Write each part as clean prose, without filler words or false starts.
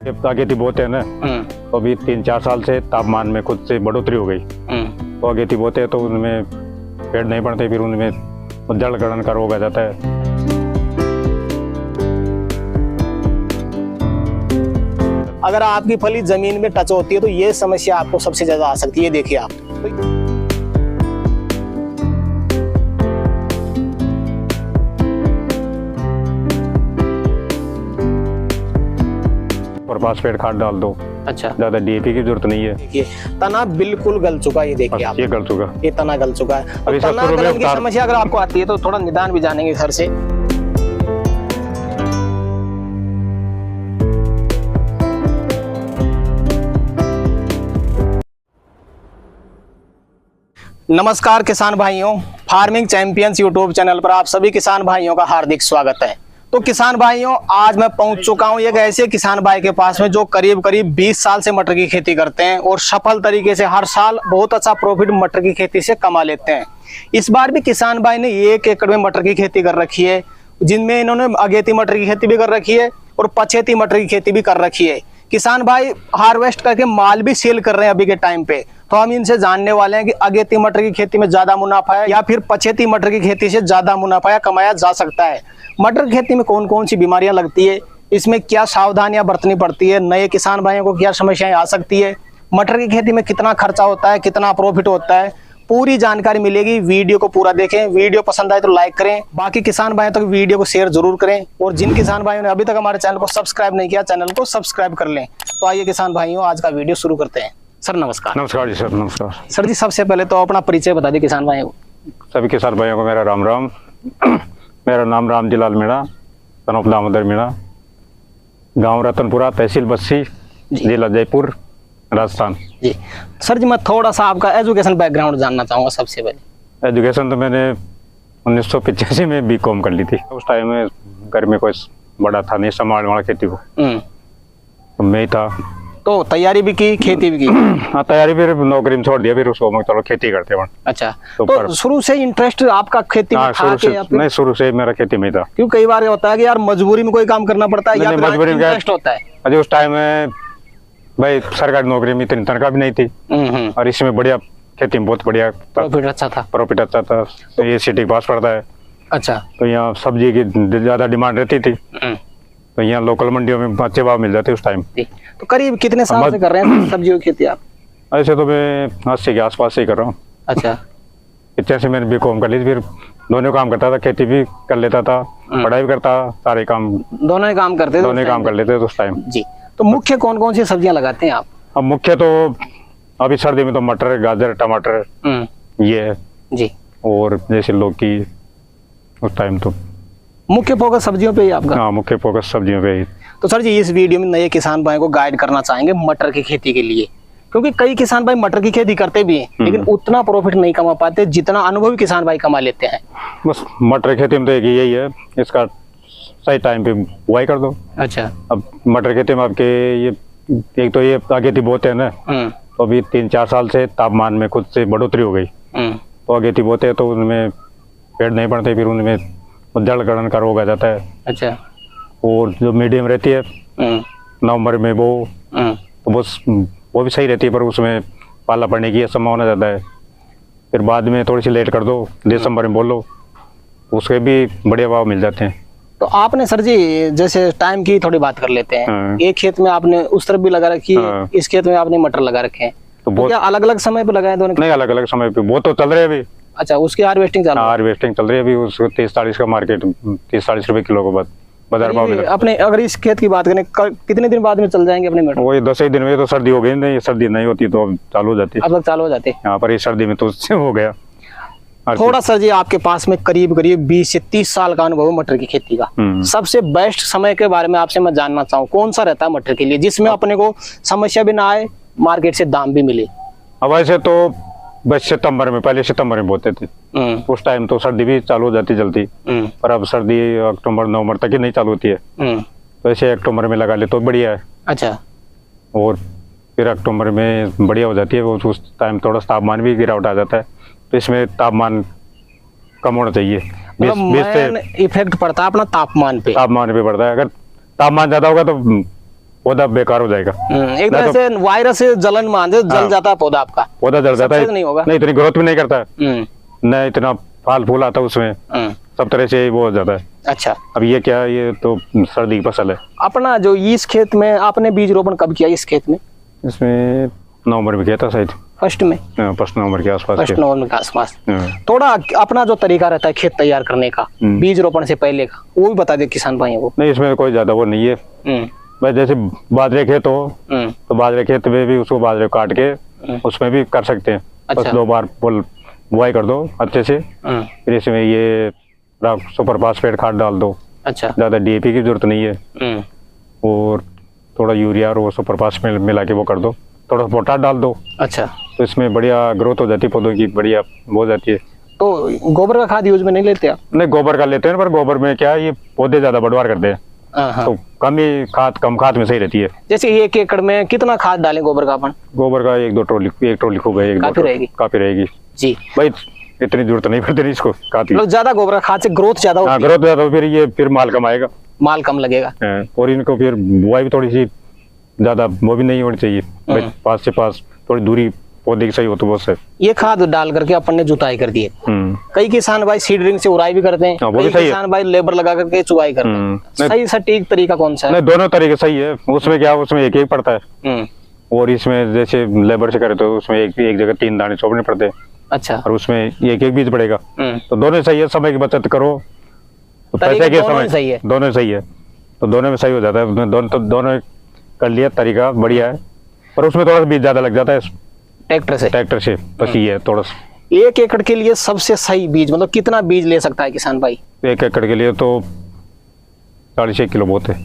अगेती बोते हैं ना, तो अभी 3-4 साल से तापमान में खुद से बढ़ोतरी हो गई। तो अगेती बोते हैं तो उनमें पेड़ नहीं बढ़ते, फिर उनमें जड़गलन का रोग आ जाता है। अगर आपकी फली जमीन में टच होती है तो ये समस्या आपको सबसे ज्यादा आ सकती है। देखिए आप और फास्फेट खाद डाल दो। अच्छा, ज्यादा डीएपी की जरूरत नहीं है। देखिए तना बिल्कुल गल चुका है। ये देखिए आप, ये गल चुका, ये तना गल चुका है। अभी तो तना गलन की समस्या अगर आपको आती है तो थोड़ा निदान भी जानेंगे घर से। नमस्कार किसान भाइयों, फार्मिंग चैंपियंस यूट्यूब चैनल पर आप सभी किसान भाइयों का हार्दिक स्वागत है। तो किसान भाइयों, आज मैं पहुंच चुका हूं एक ऐसे किसान भाई के पास में जो करीब 20 साल से मटर की खेती करते हैं और सफल तरीके से हर साल बहुत अच्छा प्रॉफिट मटर की खेती से कमा लेते हैं। इस बार भी किसान भाई ने 1 एकड़ में मटर की खेती कर रखी है, जिनमें इन्होंने अगेती मटर की खेती भी कर रखी है और पछेती मटर की खेती भी कर रखी है। किसान भाई हार्वेस्ट करके माल भी सेल कर रहे हैं अभी के टाइम पे। तो हम इनसे जानने वाले हैं कि अगेती मटर की खेती में ज्यादा मुनाफा है या फिर पछेती मटर की खेती से ज्यादा मुनाफा या कमाया जा सकता है। मटर की खेती में कौन कौन सी बीमारियां लगती है, इसमें क्या सावधानियां बरतनी पड़ती है, नए किसान भाइयों को क्या समस्याएं आ सकती है, मटर की खेती में कितना खर्चा होता है, कितना प्रॉफिट होता है, पूरी जानकारी मिलेगी। वीडियो को पूरा देखें। वीडियो पसंद आए तो लाइक करें, बाकी किसान भाइयों तक वीडियो को शेयर जरूर करें और जिन किसान भाइयों ने अभी तक हमारे चैनल को सब्सक्राइब नहीं किया, चैनल को सब्सक्राइब कर लें। तो आइए किसान भाइयों, आज का वीडियो शुरू करते हैं। सर नमस्कार। नमस्कार जी सर, नमस्कार सर जी। सबसे पहले तो अपना परिचय बता दिए किसान भाइयों को। सभी किसान भाइयों को मेरा राम राम। मेरा नाम रामजीलाल मीणा, सन ऑफ दामोदर मीणा, गांव रतनपुरा, तहसील बस्सी, जिला जयपुर, राजस्थान जी। सर जी, मैं थोड़ा सा आपका एजुकेशन बैकग्राउंड जानना चाहूँगा सबसे पहले। एजुकेशन तो मैंने 1985 में बीकॉम कर ली थी। उस टाइम में घर में कोई बड़ा था नहीं संभालने वाला खेती को, तो मैं ही था। तो तैयारी भी की, खेती भी की? हाँ, तैयारी फिर नौकरी में छोड़ दिया, फिर उसको चलो खेती करते हैं। अच्छा, तो शुरू से इंटरेस्ट आपका खेती में था कि नहीं? शुरू से मेरा खेती में था। क्यों कई बार होता है कि यार मजबूरी में कोई काम करना पड़ता है या मजबूरी में इंटरेस्ट होता है। अजय उस टाइम में भाई सरकारी नौकरी में इतनी तनख्वाह भी नहीं थी और इसमें बढ़िया खेती में बहुत बढ़िया प्रॉफिट अच्छा था। प्रॉफिट अच्छा था। तो ये सिटी के पास पड़ता है। अच्छा, तो यहाँ सब्जी की ज्यादा डिमांड रहती थी, तो यहाँ लोकल मंडियों में अच्छे भाव मिल जाते उस टाइम। तो करीब कितने साल से कर रहे हैं सब्जियों की खेती आप? ऐसे तो मैं 80 के आसपास से ही कर रहा हूँ। अच्छा, इतने से मैंने बीकॉम कर ली, फिर दोनों काम करता था, खेती भी कर लेता था, पढ़ाई भी करता, सारे काम दोनों ही काम करते थे। दोनों काम कर लेते थे उस टाइम जी। तो मुख्य कौन कौन सी सब्जियां लगाते हैं आप? अब मुख्य तो अभी सर्दी में तो मटर, गाजर, टमाटर ये है जी, और जैसे लौकी। उस टाइम तो मुख्य फोकस सब्जियों पे ही आपका? हाँ, मुख्य फोकस सब्जियों पे ही। तो सर जी, इस वीडियो में नए किसान भाई को गाइड करना चाहेंगे मटर की खेती के लिए, क्योंकि कई किसान भाई मटर की खेती करते भी हैं लेकिन उतना प्रॉफिट नहीं कमा पाते जितना अनुभवी किसान भाई कमा लेते हैं। बस मटर खेती में तो एक यही है, इसका सही टाइम पे बुआई कर दो। अच्छा, अब मटर खेती में आपके ये एक तो ये अगेती बोते हैं ना, तो अभी 3-4 साल से तापमान में खुद से बढ़ोतरी हो गई। तो अगेती बोते हैं तो उनमें पेड़ नहीं बढ़ते, फिर उनमें जड़गलन का रोग आ जाता है। अच्छा, और जो मीडियम रहती है नवंबर में वो भी सही रहती है, पर उसमें पाला पड़ने की संभावना ज़्यादा है। फिर बाद में थोड़ी सी लेट कर दो, दिसंबर में बोलो, उसके भी बढ़िया भाव मिल जाते हैं। तो आपने सर जी जैसे टाइम की थोड़ी बात कर लेते हैं। एक खेत में आपने उस तरफ भी लगा रखी है, इस खेत में आपने मटर लगा रखे हैं, तो क्या अलग अलग समय पे लगाए दोनों? नहीं, अलग अलग समय पे। वो तो चल रहे हैं अभी। अच्छा, उसकी हार्वेस्टिंग चल रही है? हार्वेस्टिंग चल रही है अभी। उसको 30-40 का मार्केट, 30-40 रुपए किलो के बाद बाजार भाव मिला। अपने अगर इस खेत की बात करें, कितने दिन बाद में चल जाएंगे अपने मटर? वही 10 दिन में। तो सर्दी हो गई, नहीं सर्दी नहीं होती तो अब चालू हो जाती है। अब तक चालू हो जाती है यहाँ पर इस सर्दी में तो हो गया। थोड़ा सर जी, आपके पास में करीब 20 से 30 साल का अनुभव है मटर की खेती का। सबसे बेस्ट समय के बारे में आपसे मैं जानना चाहूँ, कौन सा रहता है मटर के लिए जिसमें अपने को समस्या भी ना आए, मार्केट से दाम भी मिले? अब ऐसे तो बस सितंबर में, पहले सितंबर में बोते थे। उस टाइम तो सर्दी भी चालू हो जाती जल्दी, पर अब सर्दी अक्टूबर नवंबर तक ही नहीं चालू होती है। तो ऐसे अक्टूबर में लगा ले तो बढ़िया है। अच्छा, और फिर अक्टूबर में बढ़िया हो जाती है। उस टाइम थोड़ा तापमान भी गिरावट आ जाता है, तो इसमें तापमान कम होना चाहिए। 20 इफेक्ट पड़ता है अपना तापमान पे? तापमान पे पड़ता है। अगर तापमान ज्यादा होगा तो पौधा बेकार हो जाएगा। एक तरह से वायरस से जलन मान जल जाता है पौधा, आपका पौधा जल जाता है, नहीं होगा, नहीं इतनी ग्रोथ भी नहीं करता है, न इतना फल फूल आता है उसमें, सब तरह से वो हो जाता है। अच्छा, अब ये क्या, ये तो सर्दी की फसल है। अपना जो इस खेत में आपने बीज रोपण कब किया? इस खेत में इसमें नवंबर में किया था शायद, फर्स्ट में, 1 नवंबर के आसपास। फर्स्ट नवंबर के आसपास। थोड़ा अपना जो तरीका रहता है खेत तैयार करने का बीज रोपण से पहले का, वो भी बता दे किसान भाइयों को। नहीं इसमें कोई ज्यादा वो नहीं है, बस जैसे बाजरे खेत हो तो बाजरे खेत में भी उसको बाजरे काट के उसमें भी कर सकते हैं। बस 2 बार बुआई कर दो अच्छे से, फिर इसमें ये सुपर फास्फेट खाद डाल दो। अच्छा, ज्यादा डीएपी की जरूरत नहीं है, और थोड़ा यूरिया और वो सुपर फास्फेट मिला के वो कर दो, थोड़ा पोटाश डाल दो। अच्छा, तो इसमें बढ़िया ग्रोथ हो जाती है पौधों की, बढ़िया हो जाती है। तो गोबर का खाद यूज में नहीं लेते आप? नहीं गोबर का लेते हैं, पर गोबर में क्या है, ये पौधे ज्यादा बढ़वार करते हैं, तो कम खाद में सही रहती है। जैसे 1 एकड़ में कितना खाद डालें गोबर का अपन? गोबर का 1-2 ट्रॉली, 1 ट्रॉली खूब है, काफी रहेगी जी भाई, इतनी जरूरत नहीं पड़ती इसको खाद की। ज्यादा गोबर का खाद से ग्रोथ ज्यादा होती है। ग्रोथ ज्यादा, फिर माल कम आएगा, माल कम लगेगा। और इनको फिर बुआई भी थोड़ी सी ज्यादा वो भी नहीं होनी चाहिए, भाई 5 से 5 थोड़ी दूरी पौधे की सही हो तो बहुत सही। ये खाद डाल करके अपन ने जुताई कर दी है। कई किसान भाई सीडरिंग से उड़ाई भी करते हैं, कई किसान भाई लेबर लगा करके चुवाई करते हैं। सही सटीक तरीका कौन सा है? नहीं दोनों तरीके सही है। उसमें क्या, उसमें एक पड़ता है, और इसमें जैसे लेबर से करे तो उसमें एक जगह 3 दाने छोड़ने पड़ते हैं। अच्छा, और उसमें एक बीज पड़ेगा, तो दोनों सही है। समय की बचत करो तो पैसे के समय सही है, दोनों सही है, तो दोनों में सही हो जाता है। दोनों कर लिया, तरीका बढ़िया है, पर उसमें थोड़ा सा बीज ज्यादा लग जाता है ट्रैक्टर से बस ये है थोड़ा सा। 1 एकड़ के लिए सबसे सही बीज मतलब कितना बीज ले सकता है किसान भाई? 1 एकड़ के लिए तो 40 किलो बहुत है।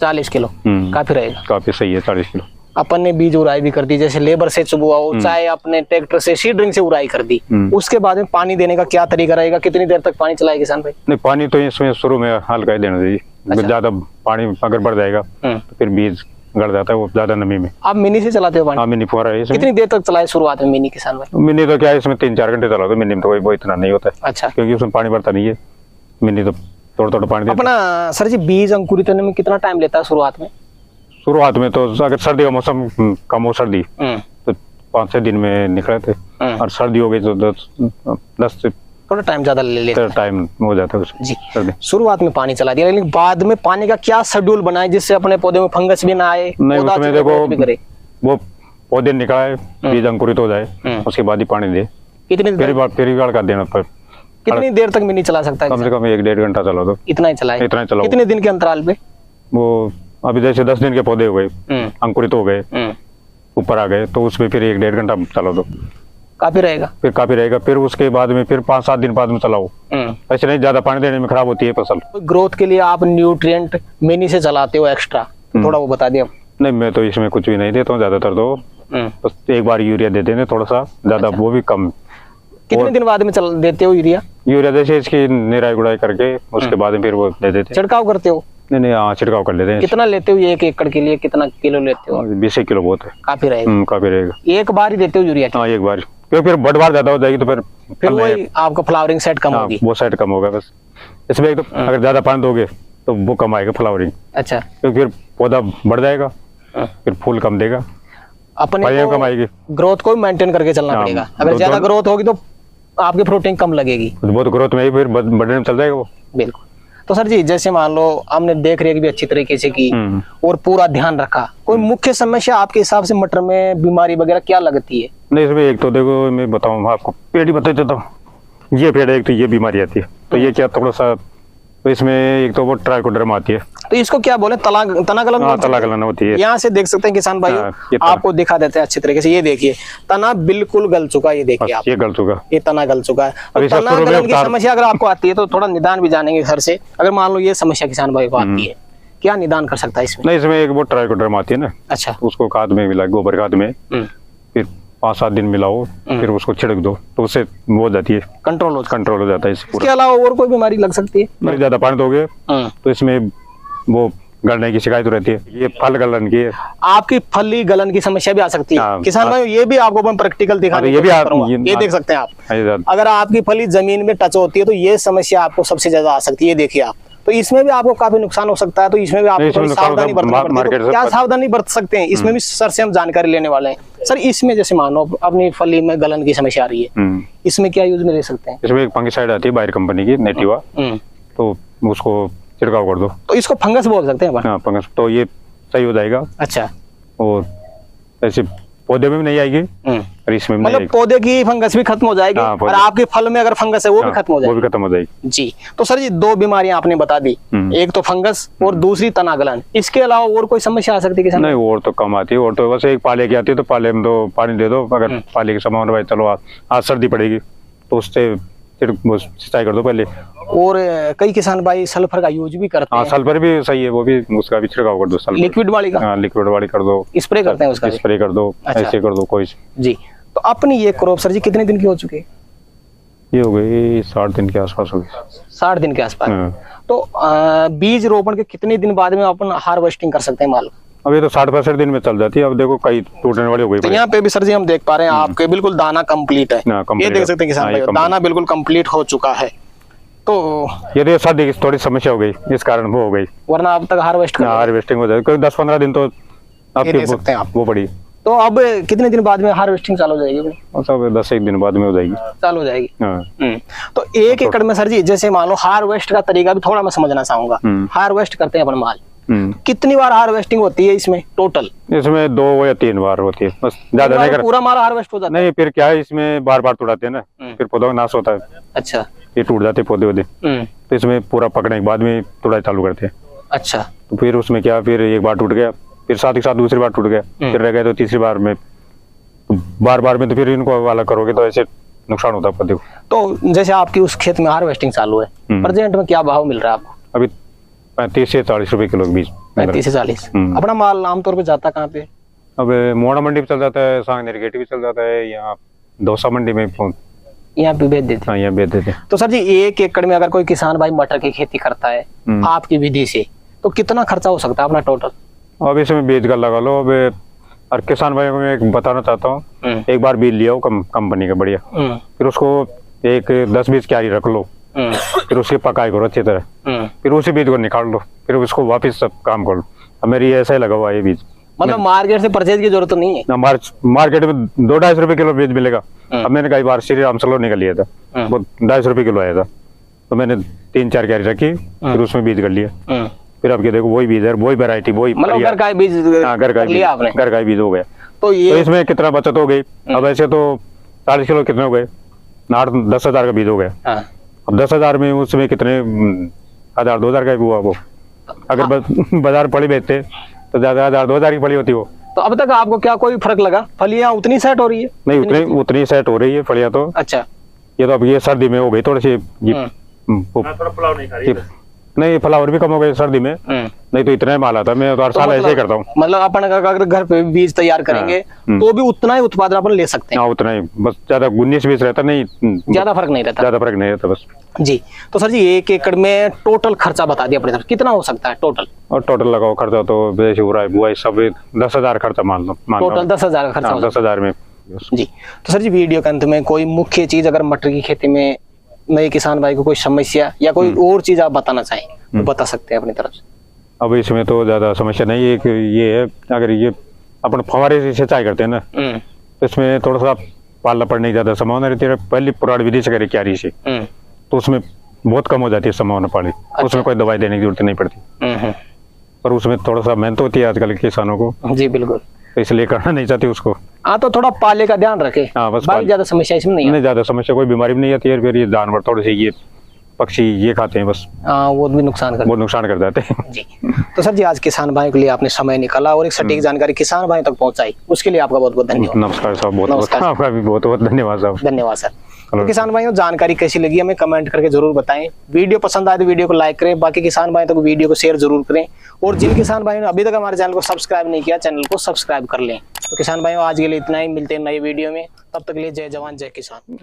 40 किलो काफी रहेगा, काफी सही है 40 किलो। अपन ने बीज उड़ाई भी कर दी, जैसे लेबर से चुबुआओ, चाहे अपने ट्रैक्टर से सीडरिंग से उड़ाई कर दी, उसके बाद में पानी देने का क्या तरीका रहेगा? कितनी देर तक पानी चलाए किसान भाई? नहीं पानी तो इसमें शुरू में हल्का ही देना चाहिए। ज्यादा पानी अगर बढ़ जाएगा तो फिर बीज गड़ जाता है, वो ज्यादा नमी में। आप मिनी से चलाते हो पानी? हाँ मिनी फुहारा है इसमें। कितनी देर तक चलाए शुरुआत में मिनी किसान भाई? मिनी तो क्या है, इसमें 3-4 घंटे चला दो, मिनी में तो वो इतना नहीं होता है। अच्छा, क्योंकि उसमें पानी बढ़ता नहीं है, मिनी तो थोड़ा पानी देता है। अपना सर जी बीज अंकुरित होने में कितना टाइम लेता है शुरुआत में? शुरुआत में तो अगर सर्दी का मौसम कम हो, सर्दी तो 5-6 दिन में निकले थे, और सर्दी हो गई तो 10 से थोड़ा टाइम ज्यादा ले लेते हैं, टाइम हो जाता है उसमें। जी, शुरुआत में पानी चला दिया, लेकिन बाद में पानी का क्या शेड्यूल बनाए जिससे अपने पौधे में फंगस भी ना आए? नहीं उसमें देखो वो पौधे निकलाए, बीज अंकुरित हो जाए, उसके बाद ही पानी दे। कितनी फिर का देना पर। कितनी देर तक मिनी चला सकता है? कम से कम 1-1.5 घंटा चला दो। इतना ही चलाए? इतना ही चलाओ। कितने दिन के अंतराल पे? वो अभी जैसे 10 दिन के पौधे हो गए, अंकुरित हो गए, ऊपर आ गए, तो उसमें फिर 1-1.5 घंटा चला दो, काफी रहेगा। फिर उसके बाद में फिर 5-7 दिन बाद में चलाओ। ऐसे नहीं, ज्यादा पानी देने में खराब होती है फसल। ग्रोथ के लिए आप न्यूट्रिएंट मिनी से चलाते हो एक्स्ट्रा, थोड़ा वो बता दिया। नहीं मैं तो इसमें कुछ भी नहीं देता हूँ ज्यादातर, तो बस एक बार यूरिया दे देते थोड़ा सा ज्यादा। अच्छा। वो भी कम। कितने दिन बाद में देते हो यूरिया? जैसे इसकी निराई गुड़ाई करके उसके बाद में फिर वो दे देते। छिड़काव करते हो? नहीं हाँ छिड़काव कर लेते हैं। कितना लेते हो 1 एकड़ के लिए? कितना किलो लेते हो? 20 किलो बहुत है। काफी रहेगा। काफी रहेगा। एक बार ही देते हो यूरिया? हाँ एक बार, क्योंकि फिर बढ़वार ज्यादा हो जाएगी तो फिर वही आपका फ्लावरिंग सेट कम होगी। वो सेट कम होगा बस। इसमें तो अगर ज्यादा पानी दोगे तो वो कम आएगा फ्लावरिंग। अच्छा, क्योंकि फिर पौधा बढ़ जाएगा, फिर फूल कम देगा, अपने कम आएगी। ग्रोथ को मेंटेन करके चलना पड़ेगा। अगर ज्यादा ग्रोथ होगी तो आपकी फ्रूटिंग कम लगेगी, वो तो ग्रोथ में ही फिर बढ़ने में चल जाएगा वो। बिल्कुल। तो सर जी जैसे मान लो हमने देख रेख भी अच्छी तरीके से की और पूरा ध्यान रखा, कोई मुख्य समस्या आपके हिसाब से मटर में बीमारी वगैरह क्या लगती है? नहीं इसमें एक तो देखो मैं बताऊँ आपको, पेड़ ही बता देता हूँ। ये पेड़ एक तो ये बीमारी आती है, तो ये क्या थोड़ा सा, तो इसमें एक तो वो ट्राइकोडर्मा आती है। तो इसको क्या बोले, तनागलन होती है। यहाँ से देख सकते हैं किसान भाई, आपको दिखा देते हैं अच्छी तरीके से। ये देखिए तना बिल्कुल गल चुका है, ये देखिए आप, ये गल चुका, ये तना गल चुका है। तो तनागलन की समस्या अगर आपको आती है तो थोड़ा निदान भी जानेंगे घर से। अगर मान लो ये समस्या किसान भाई को आती है, क्या निदान कर सकता है इसमें? नहीं इसमें एक वो ट्राइकोडर्मा आती है ना। अच्छा, उसको खाद में मिला, गोबर खाद में, फिर 5-7 दिन मिलाओ, फिर उसको छिड़क दो, तो उससे वो हो जाती है, कंट्रोल हो जाता है। इसके अलावा और कोई बीमारी लग सकती है? ज्यादा पानी दोगे तो इसमें वो गलने की शिकायत रहती है। ये फल गलन की है, आपकी फली गलन की समस्या भी आ सकती है किसान भाई। ये भी आपको मैं प्रैक्टिकल दिखा, ये देख सकते हैं आप। अगर आपकी फली जमीन में टच होती है तो ये समस्या आपको सबसे ज्यादा आ सकती है। ये देखिए आप, तो इसमें भी आपको काफी नुकसान हो सकता है, तो इसमें भी आपको इसमें थोड़ी नुकसान सावधानी होता है, बरतनी पड़ती है। मार्केट तो से क्या सावधानी बरत सकते हैं इसमें भी सर से हम जानकारी लेने वाले हैं। सर इसमें जैसे मानो अपनी फली में गलन की समस्या आ रही है, इसमें क्या यूज में ले सकते हैं? इसमें एक फंगिसाइड आती है बायर कंपनी की नेटिवा, तो उसको छिड़काव कर दो। तो इसको फंगस बोल सकते हैं अपन? हाँ फंगस, तो ये सही हो जाएगा। अच्छा, और ऐसे पौधे में भी नहीं आएगी और इसमें भी नहीं मतलब आएगी। पौधे की फंगस भी खत्म हो जाएगी हाँ, और पौधे। आपके फल में अगर फंगस है वो भी हाँ, खत्म हो वो जाएगी। भी खत्म हो जाएगी। जी, तो सर जी 2 बीमारियां आपने बता दी, एक तो फंगस और दूसरी तना गलन। इसके अलावा और कोई समस्या आ सकती है किसान? नहीं, और तो कम आती है। और तो बस एक पाले की आती है, तो पाले में तो पानी दे दो। अगर पाले की संभावना भाई चलो आज सर्दी पड़ेगी तो उससे फिर सिंचाई कर दो पहले। और कई किसान भाई सल्फर का यूज भी करते हाँ हैं, सल्फर भी सही है, वो भी उसका भी छिड़काव कर दो। सल्फर लिक्विड वाली का हाँ लिक्विड वाली कर दो, स्प्रे करते हैं उसका भी? स्प्रे कर दो। अच्छा। ऐसे कर दो कोई। जी, तो अपनी ये क्रॉप सर जी कितने दिन की हो चुकी है? ये हो गई 60 दिन के आसपास हो गई। 60 दिन के आसपास। हाँ। तो बीज रोपण के कितने दिन बाद में अपन हार्वेस्टिंग कर सकते हैं माल? अब ये तो 60-65 दिन में चल जाती है। अब देखो कई टूटने वाली हो गई। तो यहाँ पे भी सर जी हम देख पा रहे हैं आपके बिल्कुल दाना कंप्लीट है। हाँ, complete ये देख है। सकते हैं किसान हाँ, भाई, ये complete दाना बिल्कुल कंप्लीट हो चुका है। तो ये तो सर्दी की थोड़ी समस्या हो गई, इस कारण वो हो गई। वरना अब तक हार्वेस्ट कर हार्वेस्टिंग हो जाए कोई 10-15 दिन तो ये देख सकते हैं आप। वो पड़ी। तो अब कितने दिन बाद में हार्वेस्टिंग चालू हो जाएगी? मतलब 10-1 दिन बाद में हो जाएगी। चालू हो जाएगी। हाँ। तो 1 एकड़ में सर जी जैसे मान लो हार्वेस्ट का तरीका भी थोड़ा मैं समझना चाहूंगा। हार्वेस्ट करते हैं अपन माल, कितनी बार हार्वेस्टिंग होती है इसमें टोटल? इसमें 2 या 3 बार होती है, बस ज्यादा नहीं कर। पूरा माल हार्वेस्ट हो जाता है? नहीं, फिर क्या है इसमें बार बार तोड़ाते हैं ना, फिर पौधों का नाश होता है, अच्छा। ये टूट जाते पौधे वोधे। तो इसमें पूरा पकड़ने के बाद में तोड़ाई चालू करते हैं। अच्छा, तो फिर उसमें क्या, फिर एक बार टूट गया, फिर साथ ही साथ दूसरी बार टूट गया, फिर रह गए तो तीसरी बार में, बार बार में तो फिर इनको अलग करोगे तो ऐसे नुकसान होता है पौधे को। तो जैसे आपकी उस खेत में हार्वेस्टिंग चालू है, प्रेजेंट में क्या भाव मिल रहा है आपको? अभी 35 से 40 रुपए किलो के बीच। 35 से 40। अपना माल आमतौर पे जाता कहाँ पे? अब मोड़ा मंडी पे चल जाता है, सांगनेर गेट भी चल जाता है, यहाँ दौसा मंडी में यहाँ पे भेज देते हैं। हाँ यहाँ बेच देते हैं। तो सर जी 1 एकड़ में अगर कोई किसान भाई मटर की खेती करता है आपकी विधि से, तो कितना खर्चा हो सकता है अपना टोटल? अब इसमें बीज का लगा लो। अब और किसान भाइयों को मैं एक बताना चाहता हूँ, एक बार बीज लिया हो कंपनी का बढ़िया, फिर उसको एक 10-20 क्यारी रख लो, फिर उसकी पकाई करो अच्छी तरह, फिर उसी बीज को निकाल लो, फिर उसको वापस सब काम कर लो। अब मेरी ऐसा ही लगा हुआ है ये बीज। मतलब मार्केट से परचेज की जरूरत तो नहीं है? मार्केट में 2-2.5 रुपए किलो बीज मिलेगा। अब मैंने कई बार श्री राम सलोनी का लिया था, वो 250 रुपए किलो आया था, तो मैंने 3-4 क्यारी रखी, फिर उसमें बीज कर लिया। फिर अब क्या देखो वही बीज है, वही वैरायटी, वही मतलब घर का ही बीज लिया आपने? घर का ही बीज हो गया। तो ये तो इसमें कितना बचत हो गई। अब ऐसे तो 40 किलो कितने हो गए, 8-10 हजार का बीज हो गया। हाँ। अब 10,000 में उसमें कितने 1,000-2,000 का भी हुआ वो। अगर बाजार पड़ी बेचते तो ज्यादा 1,000-2,000 की पड़ी होती वो। तो अब तक आपको क्या कोई फर्क लगा? फलियां उतनी सेट हो रही है? नहीं, उतनी सेट हो रही है फलियां तो। अच्छा। ये तो अब ये सर्दी में हो गई थोड़ी सी नहीं, फ्लावर भी कम हो गए सर्दी में, नहीं तो इतना ही माल आता। मैं तो हर साल ऐसे ही करता हूँ। मतलब अपन अगर घर पे बीज तैयार करेंगे तो भी उतना ही उत्पादन अपन ले सकते हैं? हाँ उतना ही, बस ज्यादा 19-20 रहता नहीं, ज्यादा फर्क नहीं रहता। ज्यादा फर्क नहीं रहता बस। जी, तो सर जी 1 एकड़ में टोटल खर्चा बता दिया अपने तरफ, कितना हो सकता है टोटल? और टोटल लगाओ खर्चा तो बेच बुराई बुआई सब 10,000 खर्चा मान लो। टोटल 10,000 का खर्चा? 10,000 में। जी, तो सर जी वीडियो के अंत में कोई मुख्य चीज अगर मटर की खेती में नए किसान भाई को कोई समस्या या कोई और चीज आप बताना चाहें तो बता सकते हैं अपनी तरफ से। अब इसमें तो ज्यादा समस्या नहीं है, कि ये है अगर ये अपन फवारे से सिंचाई करते हैं ना, तो इसमें थोड़ा सा पालना पड़ने की ज्यादा संभावना रहती है। पहली पुरानी विधि से करे क्यारी से, तो उसमें बहुत कम हो जाती है संभावना पानी। उसमें कोई दवाई देने की जरूरत नहीं पड़ती, पर उसमें थोड़ा सा मेहनत होती है आजकल के किसानों को। जी बिल्कुल, तो इसलिए करना नहीं चाहती उसको। हाँ, तो थोड़ा पाले का ध्यान रखे। हाँ बस, बाकी ज्यादा समस्या इसमें नहीं है। नहीं ज्यादा समस्या, कोई बीमारी भी नहीं आती है। फिर ये जानवर थोड़े से ये पक्षी ये खाते हैं बस, वो भी नुकसान कर, बहुत नुकसान कर जाते हैं। जी, तो सर जी आज किसान भाइयों के लिए आपने समय निकाला और एक सटीक जानकारी किसान भाइयों तक पहुंचाई, उसके लिए आपका बहुत बहुत धन्यवाद। नमस्कार साहब, बहुत आपका भी बहुत बहुत धन्यवाद साहब। धन्यवाद सर। तो किसान भाइयों जानकारी कैसी लगी हमें कमेंट करके जरूर बताएं। वीडियो पसंद आए तो वीडियो को लाइक करें, बाकी किसान भाइयों तक वीडियो को शेयर जरूर करें, और जिन किसान भाइयों ने अभी तक हमारे चैनल को सब्सक्राइब नहीं किया चैनल को सब्सक्राइब कर लें। तो किसान भाइयों आज के लिए इतना ही, मिलते हैं नई वीडियो में, तब तक के लिए जय जवान जय किसान।